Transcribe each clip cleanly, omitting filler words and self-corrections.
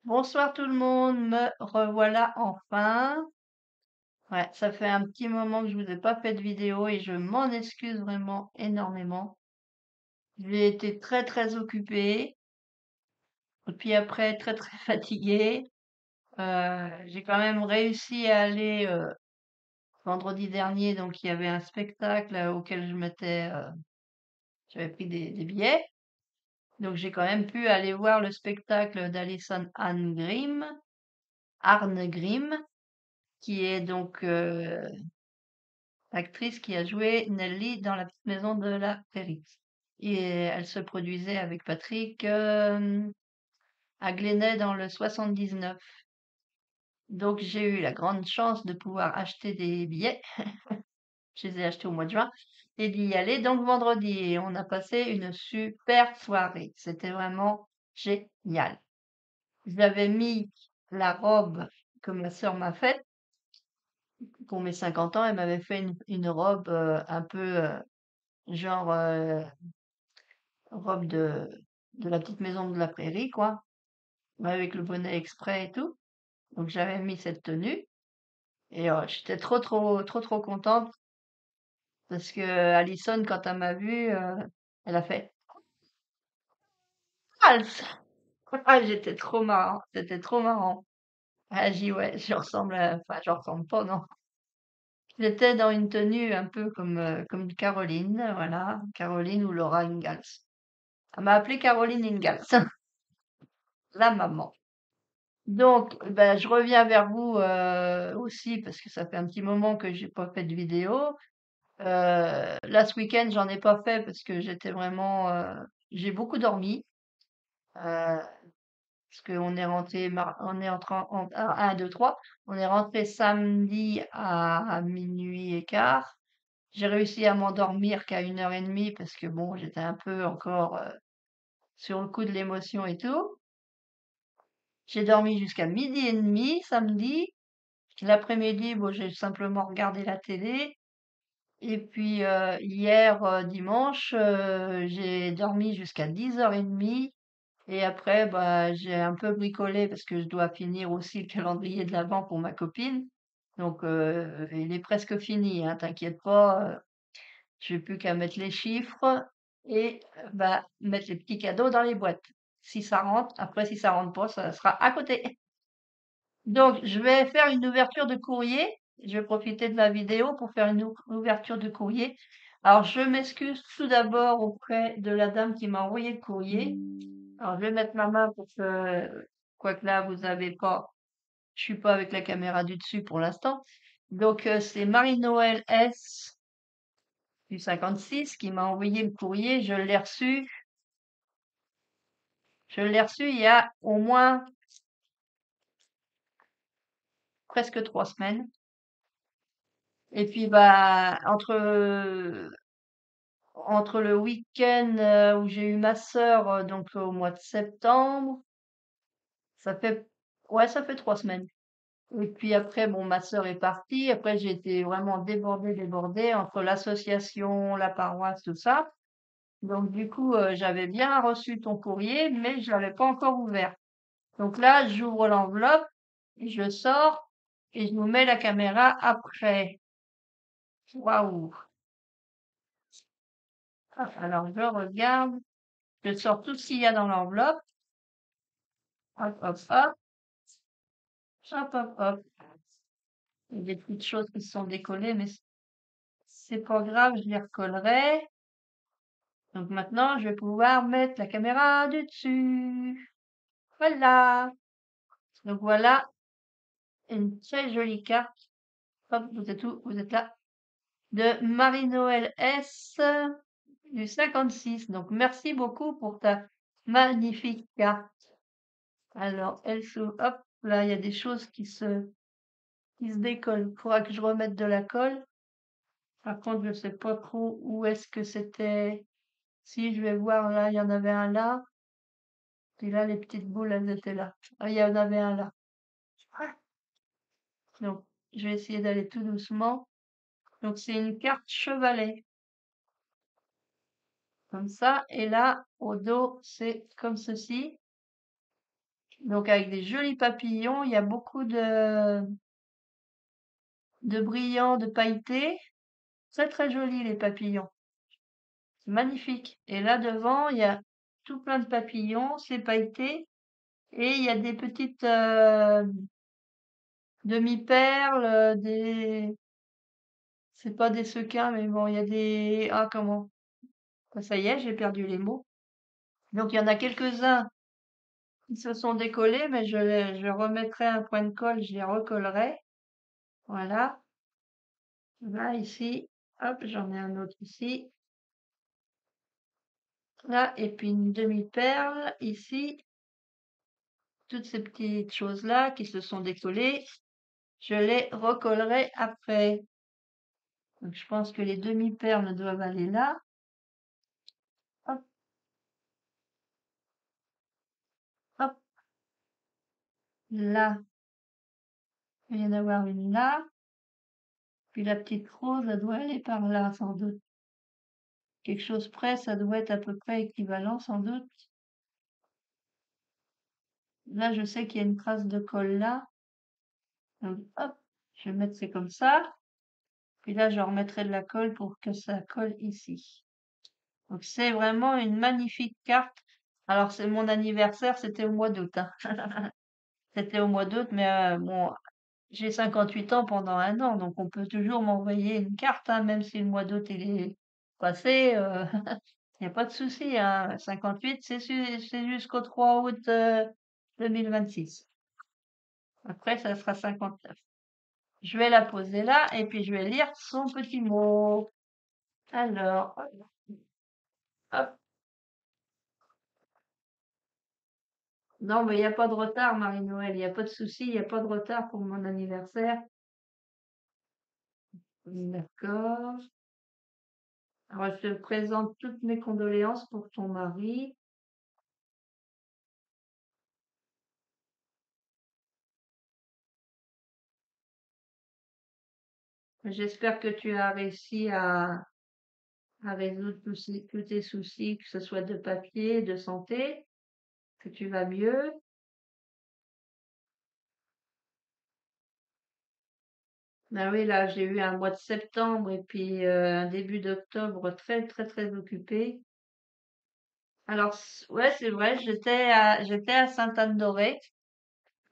Bonsoir tout le monde, me revoilà enfin. Ouais, ça fait un petit moment que je vous ai pas fait de vidéo et je m'en excuse vraiment énormément. J'ai été très très occupée et puis après très très fatiguée. J'ai quand même réussi à aller vendredi dernier, donc il y avait un spectacle auquel j'avais pris des billets. Donc j'ai quand même pu aller voir le spectacle d'Alison Arngrim, qui est donc l'actrice qui a joué Nelly dans La Petite Maison de la Prairie. Et elle se produisait avec Patrick à Glenay dans le 79. Donc j'ai eu la grande chance de pouvoir acheter des billets. Je les ai achetés au mois de juin et d'y aller donc vendredi. Et on a passé une super soirée. C'était vraiment génial. J'avais mis la robe que ma sœur m'a faite pour mes 50 ans. Elle m'avait fait une robe un peu genre robe de La Petite Maison de la Prairie, quoi, ouais, avec le bonnet exprès et tout. Donc j'avais mis cette tenue et j'étais trop contente parce que Alison, quand elle m'a vue, elle a fait «Hals!» Ah, j'étais trop marrant, c'était trop marrant. Ah, j'ai dit ouais, enfin, je ressemble pas, non. J'étais dans une tenue un peu comme Caroline, voilà, Caroline ou Laura Ingalls. Elle m'a appelée Caroline Ingalls, la maman. Donc, ben, je reviens vers vous aussi parce que ça fait un petit moment que j'ai pas fait de vidéo. Là, ce week-end, j'en ai pas fait parce que j'étais vraiment, j'ai beaucoup dormi parce qu'on est rentré, on est entré en 1, 2, 3. On est rentré samedi à minuit et quart. J'ai réussi à m'endormir qu'à 1h30 parce que bon, j'étais un peu encore sur le coup de l'émotion et tout. J'ai dormi jusqu'à 12h30 samedi. L'après-midi, bon, j'ai simplement regardé la télé. Et puis hier, dimanche, j'ai dormi jusqu'à 10h30. Et après, bah, j'ai un peu bricolé parce que je dois finir aussi le calendrier de l'Avent pour ma copine. Donc, il est presque fini, hein, t'inquiète pas. J'ai plus qu'à mettre les chiffres et bah, mettre les petits cadeaux dans les boîtes. Si ça rentre, après, si ça rentre pas, ça sera à côté. Donc, je vais faire une ouverture de courrier. Je vais profiter de ma vidéo pour faire une ouverture de courrier. Alors, je m'excuse tout d'abord auprès de la dame qui m'a envoyé le courrier. Alors, je vais mettre ma main pour que, quoique là, vous avez pas, je suis pas avec la caméra du dessus pour l'instant. Donc, c'est Marie-Noël S du 56 qui m'a envoyé le courrier. Je l'ai reçu il y a au moins presque 3 semaines. Et puis, bah, entre le week-end où j'ai eu ma sœur, donc au mois de septembre, ça fait, ouais, ça fait 3 semaines. Et puis après, bon, ma sœur est partie. Après, j'ai été vraiment débordée entre l'association, la paroisse, tout ça. Donc, du coup, j'avais bien reçu ton courrier, mais je l'avais pas encore ouvert. Donc là, j'ouvre l'enveloppe, je sors et je vous mets la caméra après. Waouh! Ah, alors, je regarde, je sors tout ce qu'il y a dans l'enveloppe. Hop, hop, hop. Hop, hop, hop. Il y a des petites choses qui se sont décollées, mais c'est pas grave, je les recollerai. Donc maintenant, je vais pouvoir mettre la caméra du dessus. Voilà. Donc voilà une très jolie carte. Hop, vous êtes où? Vous êtes là. De Marie-Noël S du 56. Donc merci beaucoup pour ta magnifique carte. Alors, elle s'ouvre. Hop, là, il y a des choses qui se décollent. Il faudra que je remette de la colle. Par contre, je sais pas trop où est-ce que c'était. Si, je vais voir, là, il y en avait un là. Et là, les petites boules, elles étaient là. Ah, il y en avait un là. Donc, je vais essayer d'aller tout doucement. Donc, c'est une carte chevalet. Comme ça. Et là, au dos, c'est comme ceci. Donc avec des jolis papillons, il y a beaucoup de brillants, de pailletés. Très très jolis les papillons. C'est magnifique. Et là devant, il y a tout plein de papillons, c'est pailleté. Et il y a des petites demi-perles, c'est pas des sequins, mais bon, il y a des... Ah, comment? Ah, ça y est, j'ai perdu les mots. Donc il y en a quelques-uns qui se sont décollés, mais je remettrai un point de colle, je les recollerai. Voilà. Là, ici. Hop, j'en ai un autre ici. Là, et puis une demi-perle ici. Toutes ces petites choses-là qui se sont décollées, je les recollerai après. Donc je pense que les demi-perles doivent aller là. Hop, hop, là. Il y en a avoir une là. Puis la petite rose, elle doit aller par là, sans doute. Quelque chose près, ça doit être à peu près équivalent, sans doute. Là, je sais qu'il y a une trace de colle là. Donc, hop, je vais mettre c'est comme ça. Puis là, je remettrai de la colle pour que ça colle ici. Donc, c'est vraiment une magnifique carte. Alors, c'est mon anniversaire, c'était au mois d'août, hein. C'était au mois d'août, mais bon, j'ai 58 ans pendant un an, donc on peut toujours m'envoyer une carte, hein, même si le mois d'août il est passé. Il n'y a pas de souci, hein. 58, c'est jusqu'au 3 août 2026. Après, ça sera 59. Je vais la poser là et puis je vais lire son petit mot. Alors, hop. Non, mais il n'y a pas de retard, Marie-Noël. Il n'y a pas de souci, il n'y a pas de retard pour mon anniversaire. D'accord. Alors, je te présente toutes mes condoléances pour ton mari. J'espère que tu as réussi à résoudre tous tes soucis, que ce soit de papier, de santé, que tu vas mieux. Ah oui, là, j'ai eu un mois de septembre et puis un début d'octobre très, très, très occupé. Alors, ouais, c'est vrai, j'étais à Sainte-Anne-d'Auray.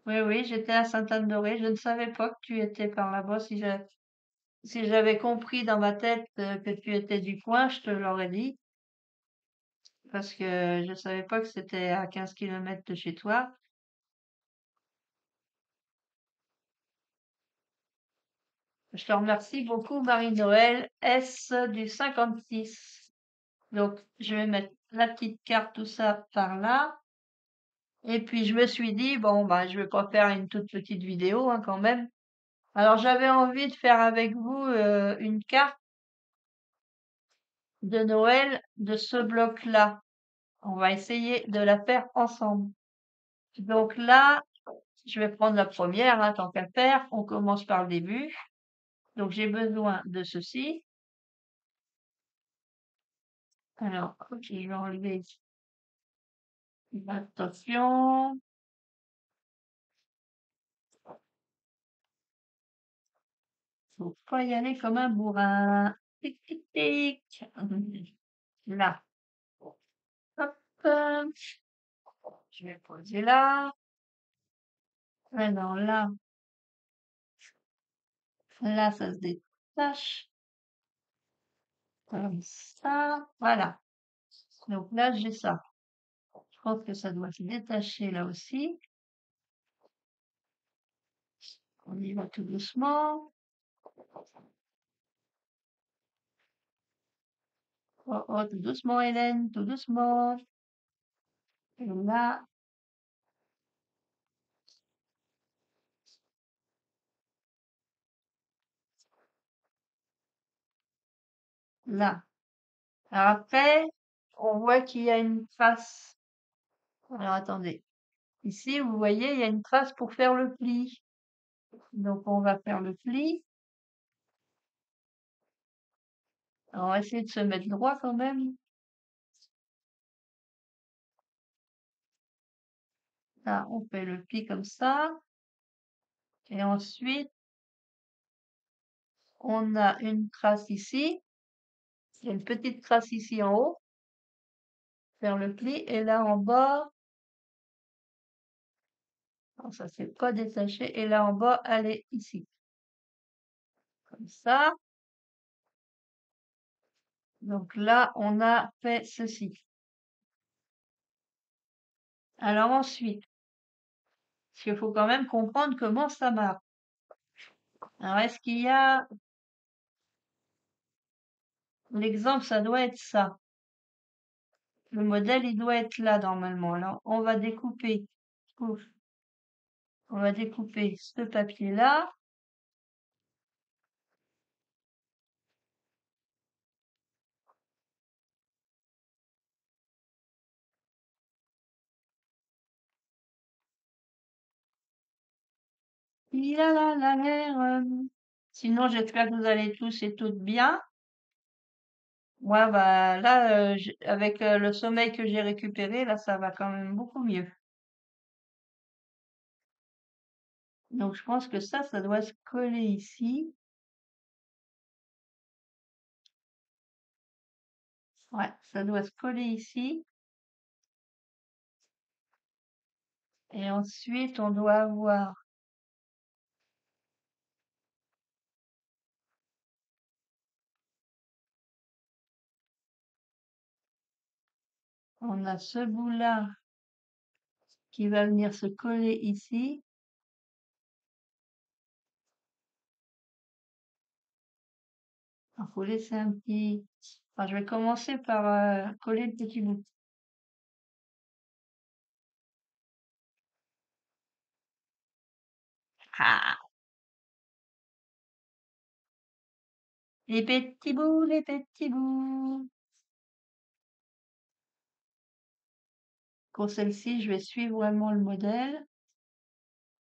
Oui, oui, j'étais à Sainte-Anne-d'Auray. Je ne savais pas que tu étais par là-bas. Si j'avais compris dans ma tête que tu étais du coin, je te l'aurais dit. Parce que je savais pas que c'était à 15 kilomètres de chez toi. Je te remercie beaucoup, Marie-Noël. S du 56. Donc, je vais mettre la petite carte, tout ça par là. Et puis, je me suis dit, bon, bah, je vais pas faire une toute petite vidéo, hein, quand même. Alors, j'avais envie de faire avec vous une carte de Noël de ce bloc-là. On va essayer de la faire ensemble. Donc là, je vais prendre la première, hein, tant qu'à faire. On commence par le début. Donc, j'ai besoin de ceci. Alors, ok, je vais enlever. Attention. Faut pas y aller comme un bourrin. Tic, tic, tic. Là. Hop. Je vais poser là. Alors là. Là, ça se détache. Comme ça. Voilà. Donc là, j'ai ça. Je pense que ça doit se détacher là aussi. On y va tout doucement. Oh, oh, tout doucement, Hélène, tout doucement. Et là, là. Alors après, on voit qu'il y a une trace. Alors attendez. Ici, vous voyez, il y a une trace pour faire le pli. Donc, on va faire le pli. Alors, on va essayer de se mettre droit quand même. Là, on fait le pli comme ça. Et ensuite, on a une trace ici. Il y a une petite trace ici en haut. Faire le pli. Et là en bas, non, ça c'est pas détaché. Et là en bas, elle est ici. Comme ça. Donc là, on a fait ceci. Alors ensuite, parce qu'il faut quand même comprendre comment ça marche. Alors, est-ce qu'il y a l'exemple, ça doit être ça. Le modèle, il doit être là normalement. Alors, on va découper. Ouf. On va découper ce papier-là. Il a la l'air. Sinon, j'espère que vous allez tous et toutes bien. Moi, bah là, avec le sommeil que j'ai récupéré, là, ça va quand même beaucoup mieux. Donc, je pense que ça doit se coller ici. Ouais, ça doit se coller ici. Et ensuite, on doit avoir, on a ce bout-là qui va venir se coller ici. Il faut laisser un petit. Enfin, je vais commencer par coller le petit bout. Ah, les petits bouts, les petits bouts. Pour celle-ci, je vais suivre vraiment le modèle.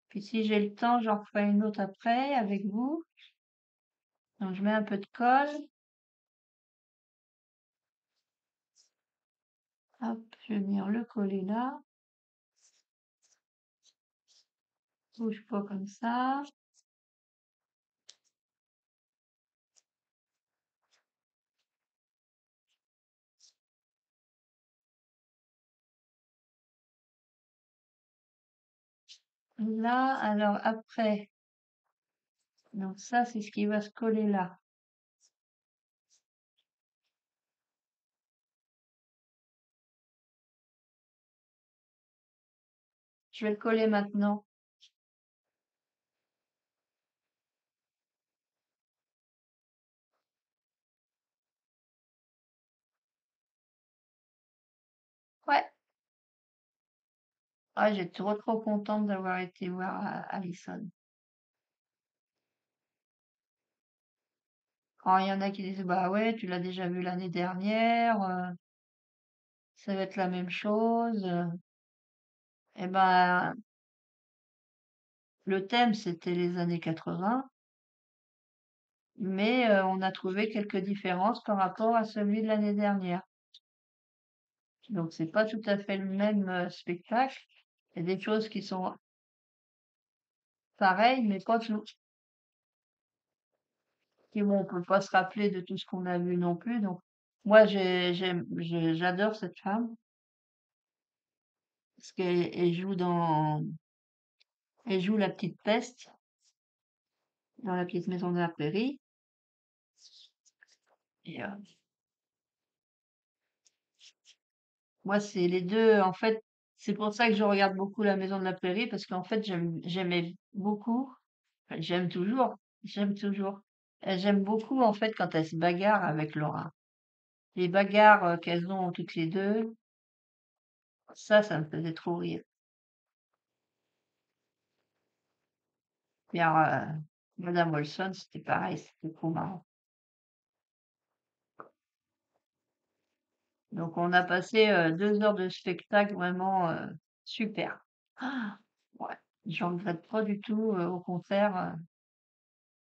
Puis si j'ai le temps, j'en ferai une autre après avec vous. Donc je mets un peu de colle. Hop, je vais venir le coller là. Bouge pas comme ça. Là, alors après, donc ça, c'est ce qui va se coller là. Je vais le coller maintenant. Ouais. Ah, j'ai trop contente d'avoir été voir Alison. Quand il y en a qui disent, bah ouais, tu l'as déjà vu l'année dernière, ça va être la même chose. Eh ben, le thème, c'était les années 80, mais on a trouvé quelques différences par rapport à celui de l'année dernière. Donc, c'est pas tout à fait le même spectacle. Il y a des choses qui sont pareilles, mais pas tout. Et bon, on peut pas se rappeler de tout ce qu'on a vu non plus. Donc, moi, j'adore cette femme parce qu'elle joue elle joue la petite peste dans la petite maison de la prairie. Et moi, c'est les deux. En fait, c'est pour ça que je regarde beaucoup la maison de la prairie parce qu'en fait, j'aimais beaucoup. Enfin, j'aime toujours. J'aime beaucoup en fait quand elles se bagarrent avec Laura. Les bagarres qu'elles ont toutes les deux, ça me faisait trop rire. Et alors, Madame Wilson, c'était pareil, c'était trop marrant. Donc, on a passé 2 heures de spectacle vraiment super. Ah, ouais, j'en regrette pas du tout. Au contraire,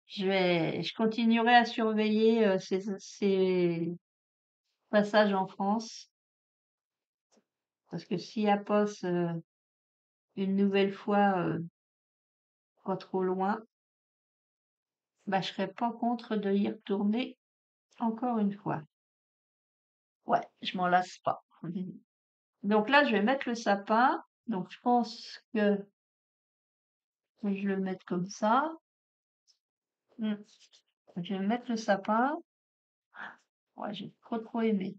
je continuerai à surveiller ces passages en France parce que s'il n'y a pas une nouvelle fois, pas trop loin, bah, je serais pas contre de y retourner encore une fois. Ouais, je m'en lasse pas. Donc là, je vais mettre le sapin. Donc je pense que je vais le mettre comme ça. Hmm. Je vais mettre le sapin. Ouais, j'ai trop aimé.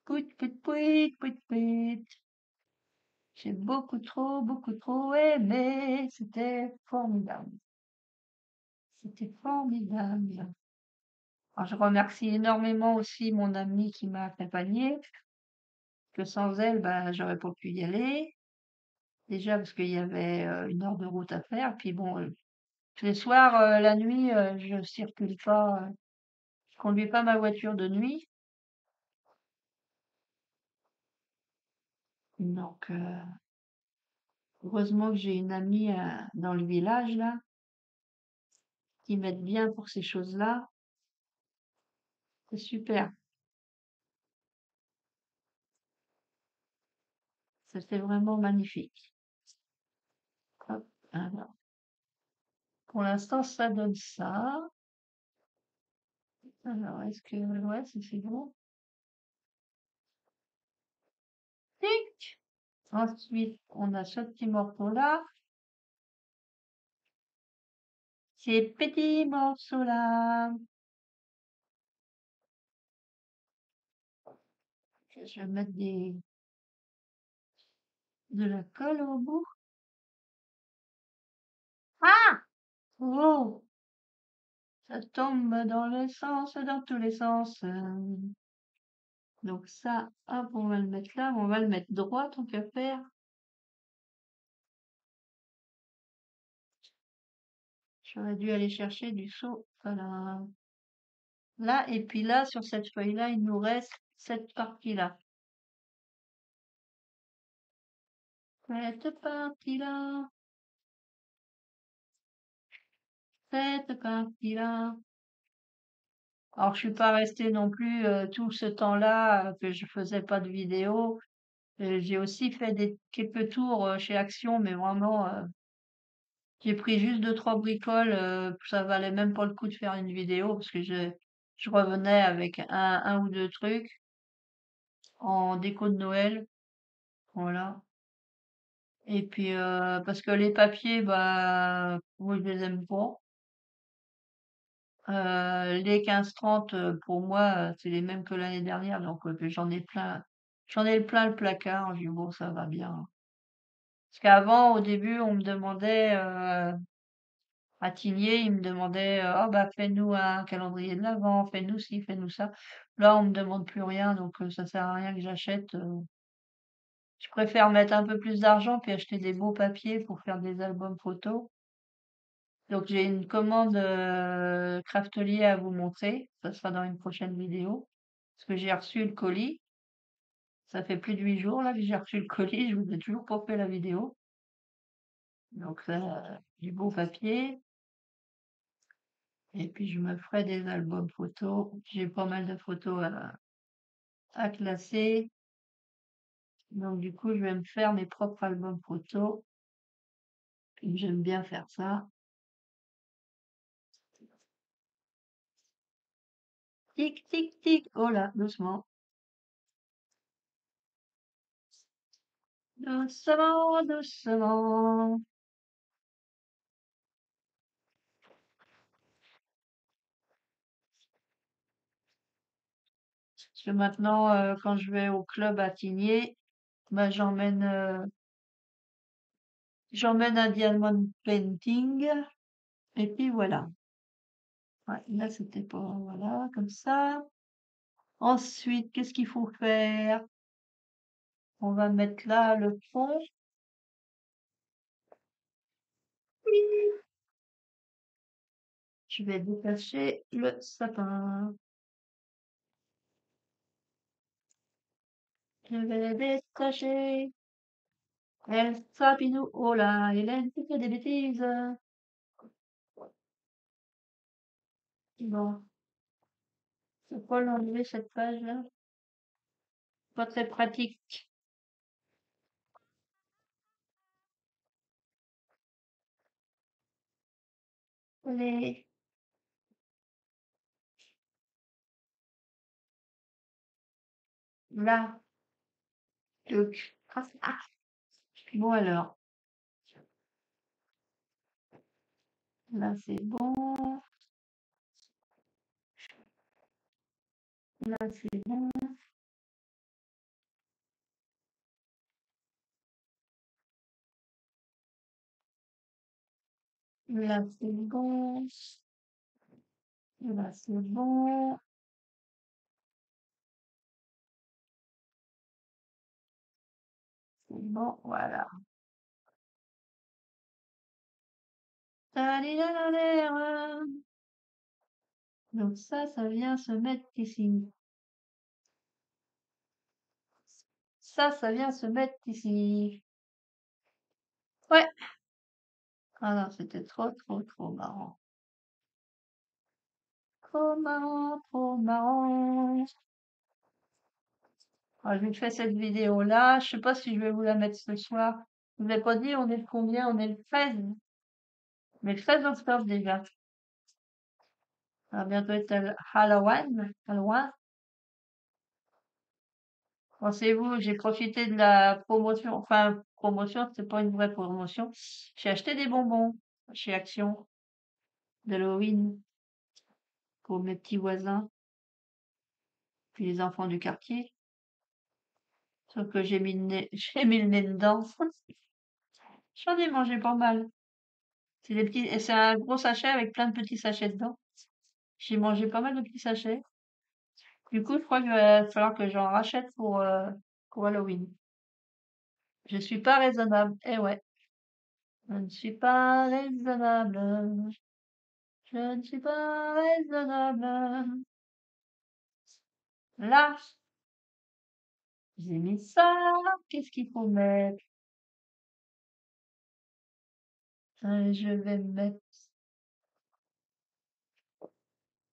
Pouit, pouit, pouit, pouit, pouit. J'ai beaucoup trop aimé. C'était formidable. C'était formidable. Alors, je remercie énormément aussi mon amie qui m'a accompagnée, que sans elle, ben, j'aurais pas pu y aller. Déjà parce qu'il y avait 1 heure de route à faire. Puis bon, les soirs, la nuit, je circule pas, je conduis pas ma voiture de nuit. Donc, heureusement que j'ai une amie dans le village là, qui m'aide bien pour ces choses-là. C'est super. C'était vraiment magnifique. Hop, alors, pour l'instant, ça donne ça. Alors, est-ce que, ouais, c'est bon. Tic! Ensuite, on a ce petit morceau-là. Ces petits morceaux-là. Je vais mettre de la colle au bout. Ah! Oh! Ça tombe dans le sens, dans tous les sens. Donc ça, hop, on va le mettre là. On va le mettre droit, tant qu'à faire. J'aurais dû aller chercher du seau. Voilà. Là, et puis là, sur cette feuille-là, il nous reste cette partie-là. Cette partie-là. Cette partie-là. Alors, je suis pas restée non plus tout ce temps-là que je faisais pas de vidéo. J'ai aussi fait quelques tours chez Action, mais vraiment, j'ai pris juste 2, 3 bricoles. Ça valait même pas le coup de faire une vidéo parce que je revenais avec un ou deux trucs en déco de Noël. Voilà. Et puis, parce que les papiers, bah, moi, je les aime pas. Les 15-30, pour moi, c'est les mêmes que l'année dernière, donc j'en ai plein. J'en ai plein le placard. J'ai dit, bon, ça va bien. Parce qu'avant, au début, on me demandait, à Tigné, il me demandait, oh bah fais-nous un calendrier de l'Avent, fais-nous ci, fais-nous ça. Là, on me demande plus rien, donc ça sert à rien que j'achète. Je préfère mettre un peu plus d'argent puis acheter des beaux papiers pour faire des albums photos. Donc j'ai une commande Craftelier à vous montrer. Ça sera dans une prochaine vidéo. Parce que j'ai reçu le colis. Ça fait plus de 8 jours là que j'ai reçu le colis. Je vous ai toujours pas fait la vidéo. Donc ça, du beau papier. Et puis je me ferai des albums photos. J'ai pas mal de photos à classer. Donc du coup, je vais me faire mes propres albums photos. J'aime bien faire ça. Tic, tic, tic. Oh là, doucement. Doucement, doucement. Parce que maintenant, quand je vais au club à Tigné, bah, j'emmène un diamond painting. Et puis voilà. Ouais, là, c'était pas, voilà, comme ça. Ensuite, qu'est-ce qu'il faut faire? On va mettre là le fond. Je vais détacher le sapin. Je vais détacher El Sapino. Oh là, Hélène, tu fais des bêtises. Bon, Faut l'enlever cette page-là. Pas très pratique. Allez, là. Donc, bon alors, là c'est bon, là c'est bon, là c'est bon, là c'est bon, c'est bon, voilà. Tadidadadère. Donc ça vient se mettre ici. Ça vient se mettre ici. Ouais. Ah non, c'était trop marrant. Trop marrant, trop marrant. Ah, je vous fais cette vidéo-là. Je sais pas si je vais vous la mettre ce soir. Je vous ai pas dit, on est le combien? On est le 13. Mais le 13 octobre déjà. Ça va bientôt être Halloween. Halloween. Pensez-vous, j'ai profité de la promotion. Enfin, promotion, c'est pas une vraie promotion. J'ai acheté des bonbons chez Action d'Halloween pour mes petits voisins, puis les enfants du quartier. Sauf que j'ai mis le nez, j'ai mis le nez dedans. J'en ai mangé pas mal. C'est des petits, et c'est un gros sachet avec plein de petits sachets dedans. J'ai mangé pas mal de petits sachets. Du coup, je crois qu'il va falloir que j'en rachète pour Halloween. Je suis pas raisonnable. Eh ouais, je ne suis pas raisonnable. Je ne suis pas raisonnable. Là, j'ai mis ça. Qu'est-ce qu'il faut mettre? Je vais mettre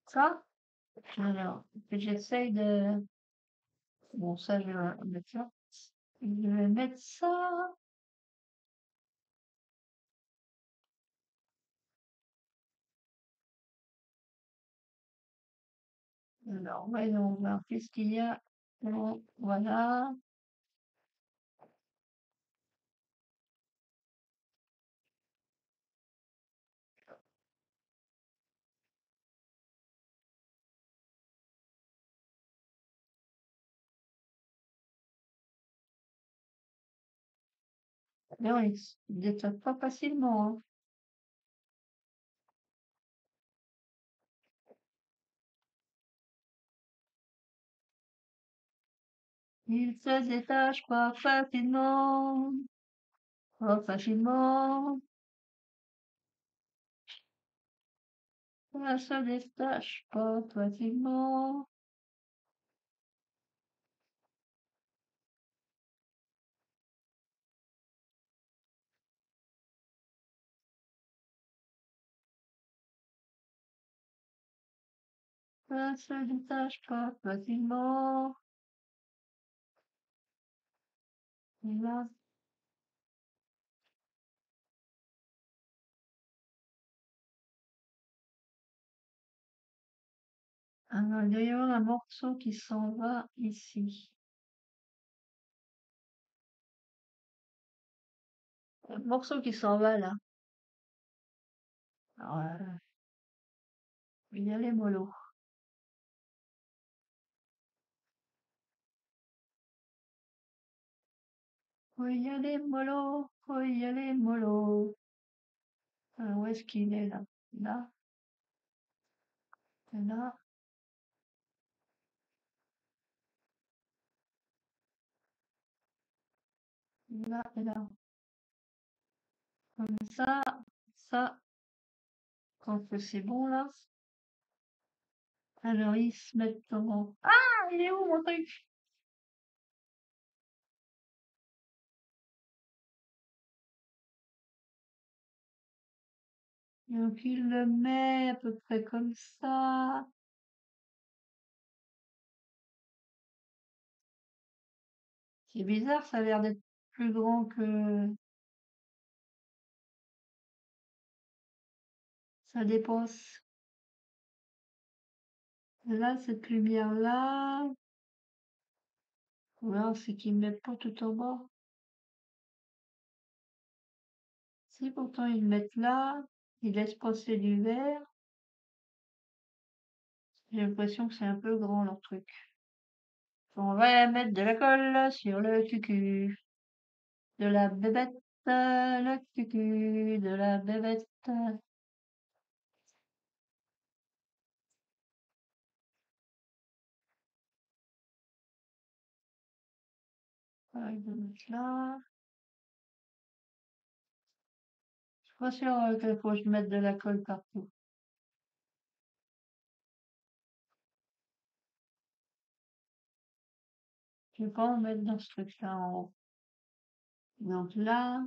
ça. Alors, j'essaye de... Bon, ça, je vais mettre ça. Je vais mettre ça. Alors, voyons voir. Qu'est-ce qu'il y a? Bon, voilà. Mais on se détache pas facilement, hein. Il se détache pas facilement. Pas facilement. Ça se détache pas facilement. Ça se détache pas facilement. Et là, il doit y avoir un morceau qui s'en va ici. Un morceau qui s'en va là. Alors, il y a les mollo. Oui, il y a les mollo. Oui, il y a les mollo. Où est-ce qu'il est là? Là, et là, là et là. Comme ça, quand que c'est bon là. Alors ils se mettent en... Ah, il est où mon truc? Donc il le met à peu près comme ça. C'est bizarre, ça a l'air d'être plus grand que ça dépense. Là, cette lumière-là, ou alors c'est qu'ils mettent pas tout en bas. Si pourtant ils le mettent là, ils laissent passer du vert. J'ai l'impression que c'est un peu grand leur truc. On va mettre de la colle sur le cucu de la bébête, le cucu de la bébête. Voilà, je vais mettre là. Je suis pas sûre qu'il faut que je mette de la colle partout. Je vais pas en mettre dans ce truc-là en haut. Donc là,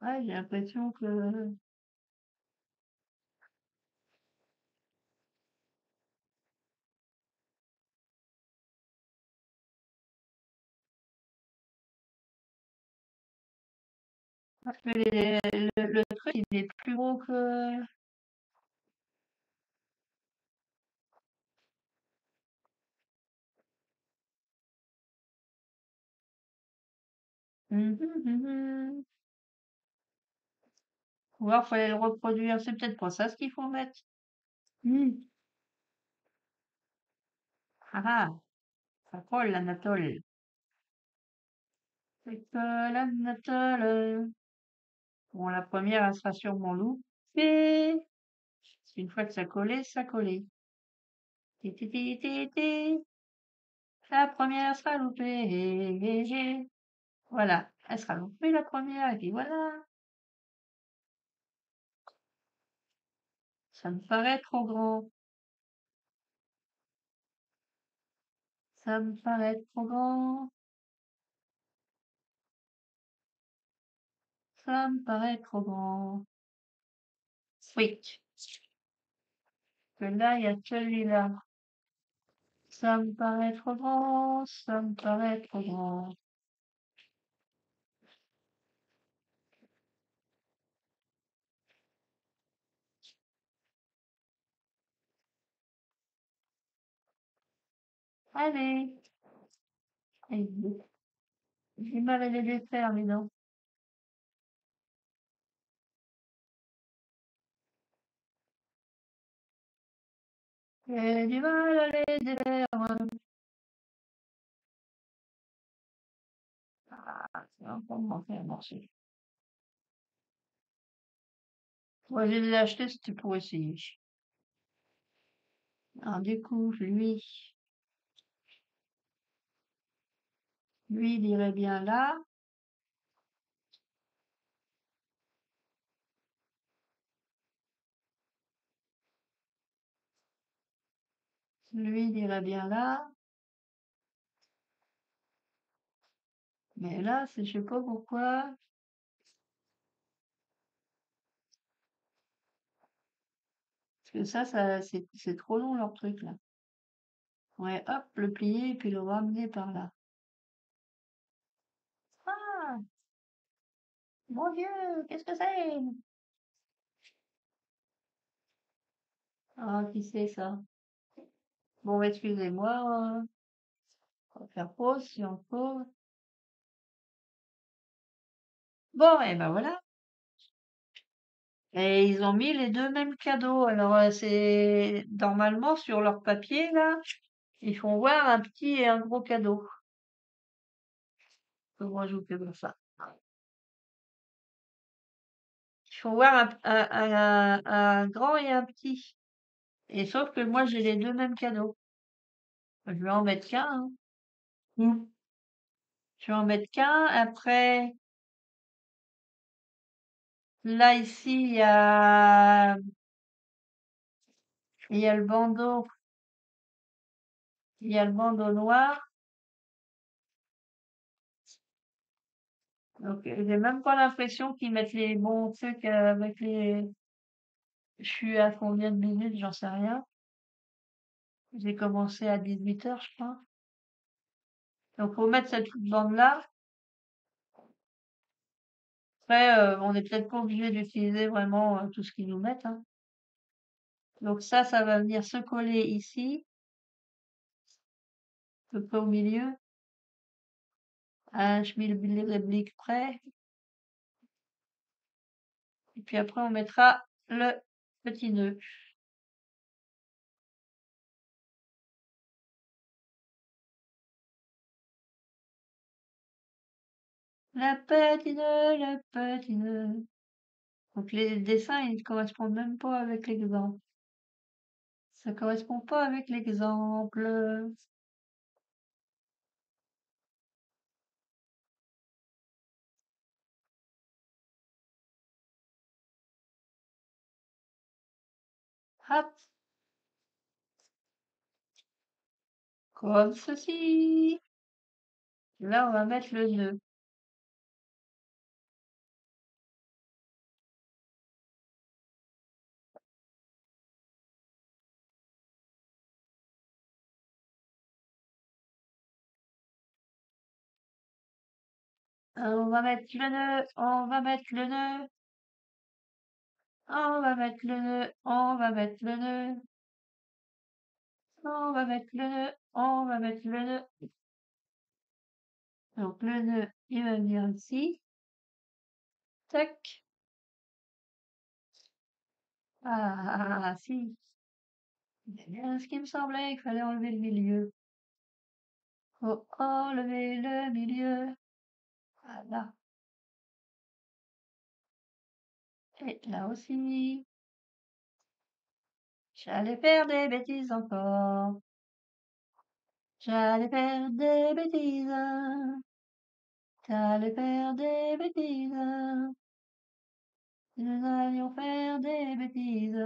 ouais, j'ai l'impression que parce que le truc il est plus gros que. Mhm. Ou alors fallait le reproduire. C'est peut-être pas ça ce qu'il faut mettre. Hmm. Ah ah, ça colle l'Anatole. C'est que l'Anatole. Bon, la première, elle sera sûrement loupée. Une fois que ça collait, ça collait. Ti, ti, ti, ti, ti. La première sera loupée. Voilà, elle sera loupée la première, et puis voilà. Ça me paraît trop grand. Ça me paraît trop grand. Ça me paraît trop grand. Oui, que là, il y a celui-là. Ça me paraît trop grand. Ça me paraît trop grand. Allez. Allez. J'ai mal à les faire, mais non. J'ai du mal à les défaire. Ah, c'est un peu manquer un morceau. Moi, je les ai achetés, c'était pour essayer. Alors, du coup, lui, il irait bien là. Lui, il irait bien là. Mais là, c'est, je sais pas pourquoi. Parce que ça, c'est trop long, leur truc, là. Ouais, hop, le plier et puis le ramener par là. Ah, mon Dieu, qu'est-ce que c'est? Ah, qui c'est ça? Bon, excusez-moi, on va faire pause si on peut. Bon, et ben voilà. Et ils ont mis les deux mêmes cadeaux. Alors, c'est normalement sur leur papier, là, ils font voir un petit et un gros cadeau. Comment je vous fais voir ça? Ils font voir un grand et un petit. Et sauf que moi, j'ai les deux mêmes cadeaux. Je vais en mettre qu'un, hein. Mm. Je vais en mettre qu'un. Après, là, ici, il y a le bandeau, il y a le bandeau noir. Donc, j'ai même pas l'impression qu'ils mettent les bons trucs avec les. Je suis à combien de minutes, j'en sais rien. J'ai commencé à 18 h, je crois. Donc, faut mettre cette bande-là. Après, on n'est peut-être pas obligé d'utiliser vraiment tout ce qu'ils nous mettent, hein. Donc ça va venir se coller ici, à peu près au milieu, à un schmilblick près. Et puis après, on mettra le petit nœud. Le petit nœud, le petit nœud. Donc les dessins, ils ne correspondent même pas avec l'exemple. Ça correspond pas avec l'exemple. Hop, comme ceci. Là, on va mettre le nœud. On va mettre le nœud, on va mettre le nœud, on va mettre le nœud, on va mettre le nœud, on va mettre le nœud, on va mettre le nœud. Donc le nœud, il va venir ici. Tac. Ah, si. C'est bien ce qui me semblait, qu'il fallait enlever le milieu. Faut enlever le milieu. Voilà. Et là aussi. J'allais faire des bêtises encore. J'allais faire des bêtises. J'allais faire des bêtises. Nous allions faire des bêtises.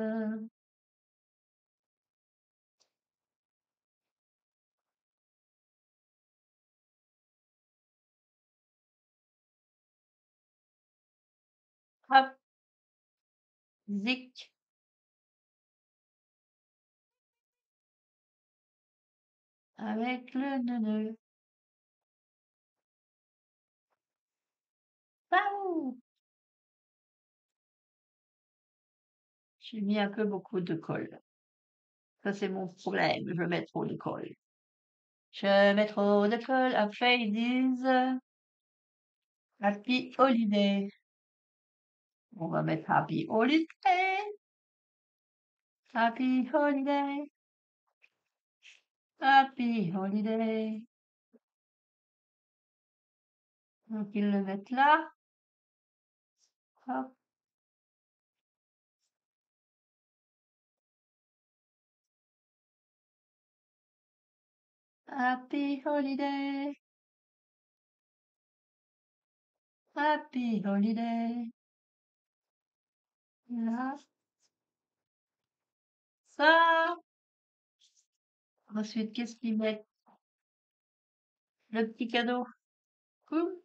Hop, zic, avec le nœud. Waouh! J'ai mis un peu beaucoup de colle. Ça, c'est mon problème. Je mets trop de colle. Je mets trop de colle. Après, ils disent Happy Holiday. On va mettre Happy Holiday. Happy Holiday. Happy Holiday. Donc, ils le mettent là. Hop. Happy Holiday. Happy Holiday. Là. Ça. Ensuite, qu'est-ce qu'ils mettent? Le petit cadeau. Cool.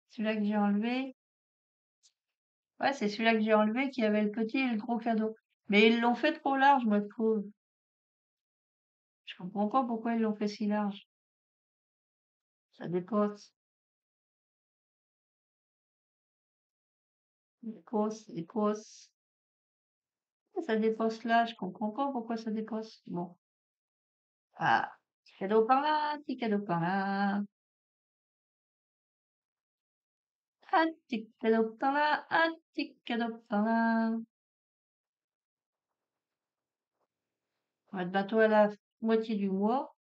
Celui-là que j'ai enlevé. Ouais, c'est celui-là que j'ai enlevé qui avait le petit et le gros cadeau. Mais ils l'ont fait trop large, moi, je trouve. Je comprends pas pourquoi ils l'ont fait si large. Ça dépasse. Ça dépasse, ça dépasse. Ça dépasse là, je comprends pas pourquoi ça dépasse. Bon. Ah, petit cadeau par là, petit cadeau par là. Un petit cadeau par là, un petit cadeau par là. On va être bientôt à la moitié du mois,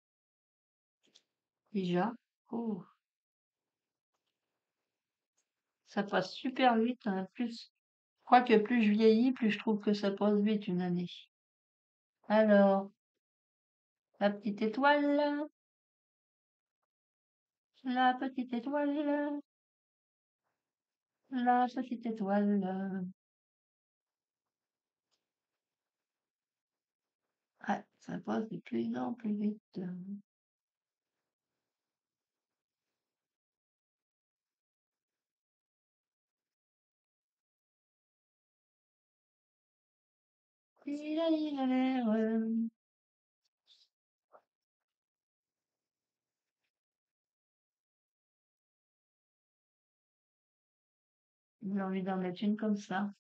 déjà. Oh, ça passe super vite, hein. Plus, je crois que plus je vieillis, plus je trouve que ça passe vite une année. Alors, la petite étoile, la petite étoile, la petite étoile. Ouais, ça passe de plus en plus vite. Il a l'air, j'ai envie d'en mettre une comme ça.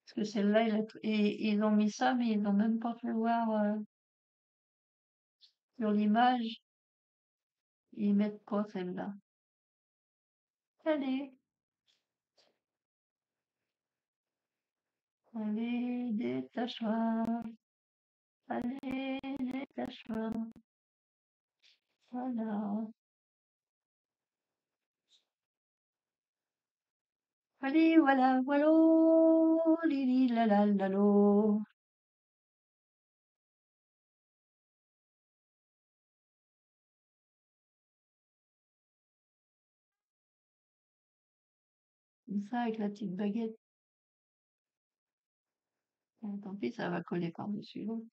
Parce que celle-là, ils ont mis ça, mais ils n'ont même pas fait voir sur l'image. Ils mettent quoi celle-là? Allez, allez, détache-toi. Allez, détache-toi. Voilà. Allez, voilà, voilà. Lili, la la la lo. Comme ça, avec la petite baguette. Bon, tant pis, ça va coller par-dessus l'autre.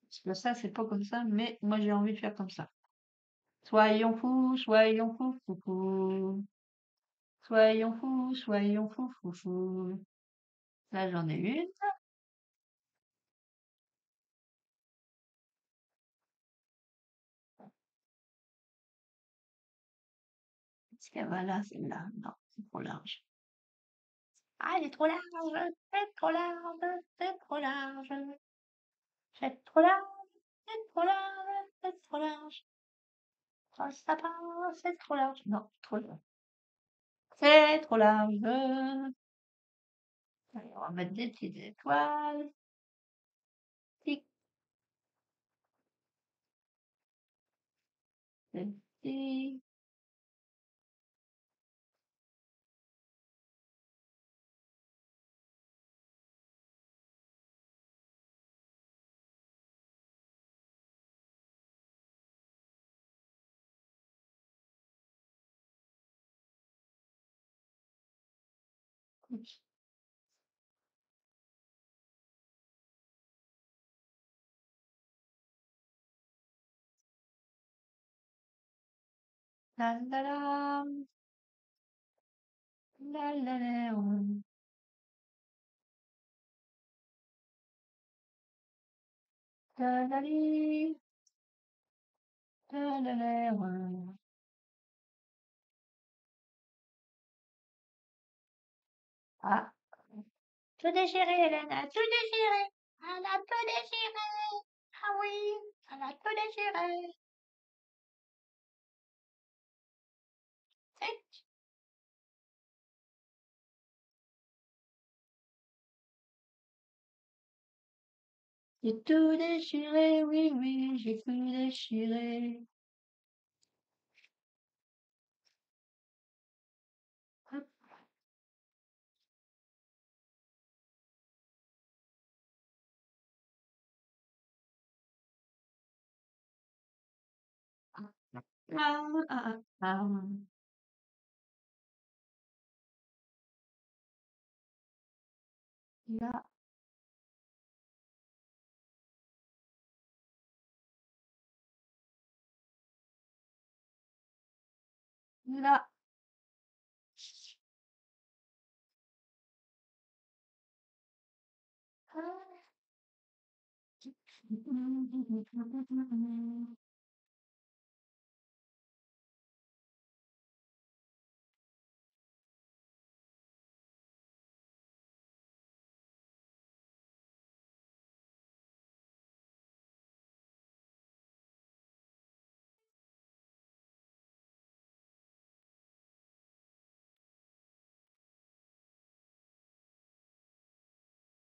Parce que ça, c'est pas comme ça, mais moi, j'ai envie de faire comme ça. Soyons fous, fou, fou. Soyons fous, fou, fou. Là, j'en ai une. Est-ce qu'elle va là, celle-là? Non, c'est trop large. Ah, elle est trop large, c'est trop large, c'est trop large, c'est trop large, c'est trop large, c'est trop large. Oh, le sapin, c'est trop large. Non, trop large. C'est trop large. Allez, on va mettre des petites étoiles. Tic, tic, tic. La la la, la la la, la la li, la la la. Ah, tout déchiré, Hélène, a tout déchiré. Elle a tout déchiré. Ah oui, elle a tout déchiré. C'est j'ai tout déchiré, oui, oui, j'ai tout déchiré. Hop, ah, ah, ah, là, là.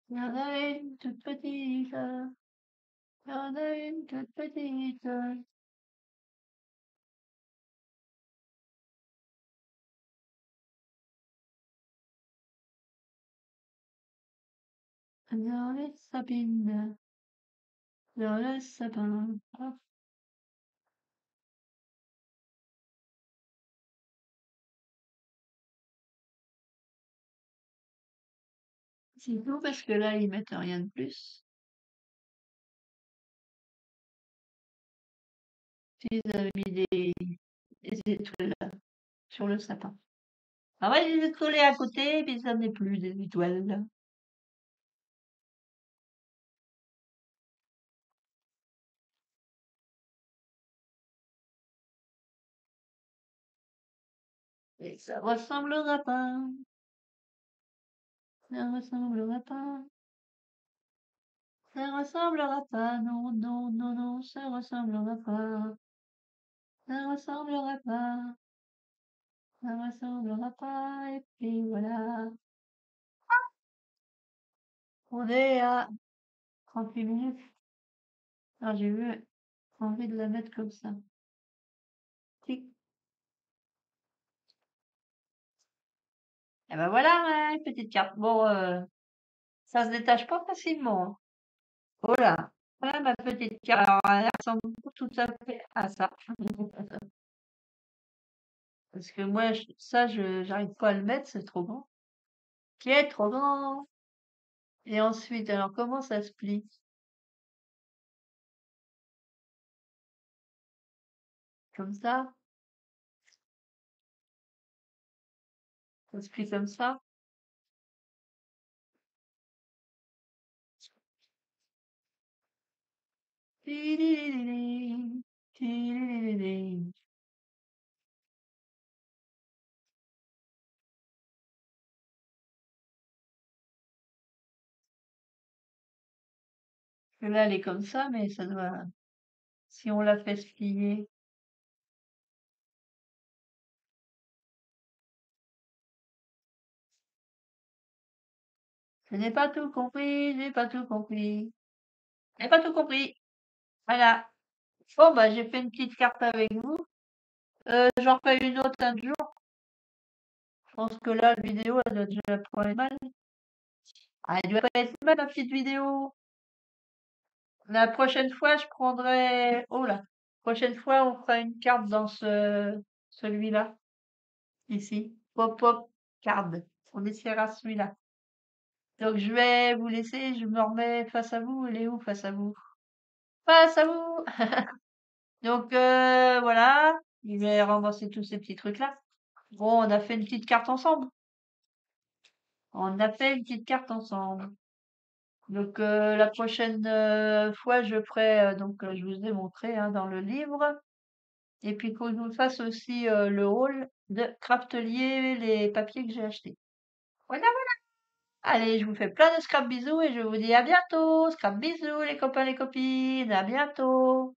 Il y en a une toute petite, il y en a une toute petite. Dans les sapines, dans le sapin. Hop, c'est tout parce que là, ils mettent rien de plus. Ils avaient mis des étoiles sur le sapin. Ah ouais, je les ai collés à côté, mais ça n'est plus des étoiles. Et ça ressemblera pas, ça ressemblera pas, non, non, non, non, ça ressemblera pas, ça ressemblera pas, ça ressemblera pas, et puis voilà. On est à 38 minutes. Ah, j'ai eu envie de la mettre comme ça. Tic. Et ben voilà, ouais, petite carte. Bon, ça se détache pas facilement, hein. Voilà. Voilà ma petite carte. Alors, elle ressemble pas tout à fait à ça. Parce que moi, ça, j'arrive pas à le mettre, c'est trop grand. Qui est trop grand. Et ensuite, alors comment ça se plie? Comme ça? Ça se plie comme ça? Tididididi, tididididi. Que là, elle est comme ça, mais ça doit, si on la fait se plier. Je n'ai pas tout compris, j'ai pas tout compris. Je n'ai pas tout compris. Voilà. Bon, bah, j'ai fait une petite carte avec vous. J'en refais une autre un jour. Je pense que là, la vidéo, elle doit déjà pas être mal. Ah, elle doit pas être mal, la petite vidéo. La prochaine fois, je prendrai, oh là, prochaine fois, on fera une carte dans celui-là, ici. Pop-up card. On essaiera celui-là. Donc, je vais vous laisser, je me remets face à vous. Elle est où face à vous? Face à vous! Donc, voilà. Je vais ramasser tous ces petits trucs-là. Bon, on a fait une petite carte ensemble. On a fait une petite carte ensemble. Donc, la prochaine fois, je ferai, donc, je vous ai montré hein, dans le livre. Et puis, il faut que je vous fasse aussi le haul de Craftelier, les papiers que j'ai achetés. Voilà, voilà. Allez, je vous fais plein de scrap bisous et je vous dis à bientôt. Scrap bisous, les copains, les copines. À bientôt.